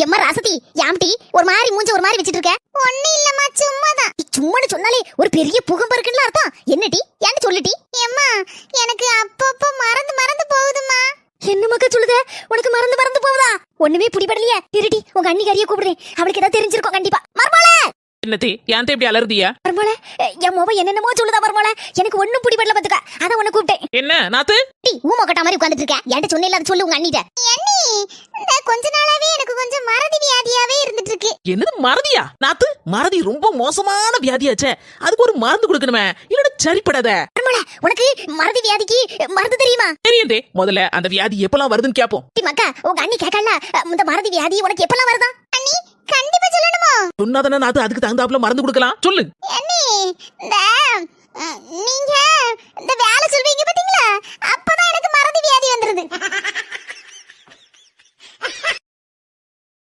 எம்மா ராசதி யாம்டி ஒரு மாதிரி மூஞ்ச ஒரு மாதிரி வச்சிட்டு இருக்க? ஒண்ணு இல்லம்மா, சும்மாதான். சும்மான்னு சொன்னாலே ஒரு பெரிய புகம்பு இருக்குன்னு அர்த்தம். என்னடி ஏன்னு சொல்லுடி. எம்மா எனக்கு அப்பப்போ மறந்து மறந்து போகுதுமா. என்ன மக்கா சொல்லுத? உனக்கு மறந்து மறந்து போகுதா? ஒண்ணுமே பிடிபடலையே. இருடி உங்க அண்ணி கறிய கூப்பிடுறேன், அவளுக்கு ஏதாவது தெரிஞ்சிருக்கும் கண்டிப்பா. மர்மோளே என்னத்தி ஏன்ட்ட இப்படி அலர்தியா? மர்மோளே என் மோவ என்னென்னமோ சொல்லுதா மர்மோளே, எனக்கு ஒண்ணும் பிடிபடல பாத்துக்க. அத உன்னை கூப்பிட்டேன். என்ன நாத்து டி ஊம கட்ட மாதிரி உட்கார்ந்துட்டு இருக்க. என்கிட்ட சொன்னேல அது சொல்லு உங்க அண்ணிட்ட. அண்ணி இந்த கொஞ்ச நாளாவே எனக்கு கொஞ்சம் மறதி வியாதியாவே இருந்துட்டு இருக்கு. என்னது மறதியா? நாத்து மறதி ரொம்ப மோசமான வியாதியாச்சே, அதுக்கு ஒரு மருந்து கொடுக்கணுமே, இல்லன்னா சரிப்படாத. மர்மோளே உனக்கு மறதி வியாதிக்கு மருந்து தெரியுமா? தெரியுதே, முதல்ல அந்த வியாதி எப்பலாம் வருதுன்னு கேப்போம். டி மக்கா உங்க அண்ணி கேக்கல இந்த மறதி வியாதி உனக்கு எப்பலாம் வருதா? அண்ணி கண்டிப்பா சொல்லணுமா? சொன்னாதானே நாத்து அதுக்கு தகுந்தாப்புல மருந்து கொடுக்கலாம். சொல்லு. அண்ணி இந்த நீங்க இந்த வேலை சொல்வீங்க பாத்தீங்களா, அப்பதான் எனக்கு மறதி வியாதி வந்துருது.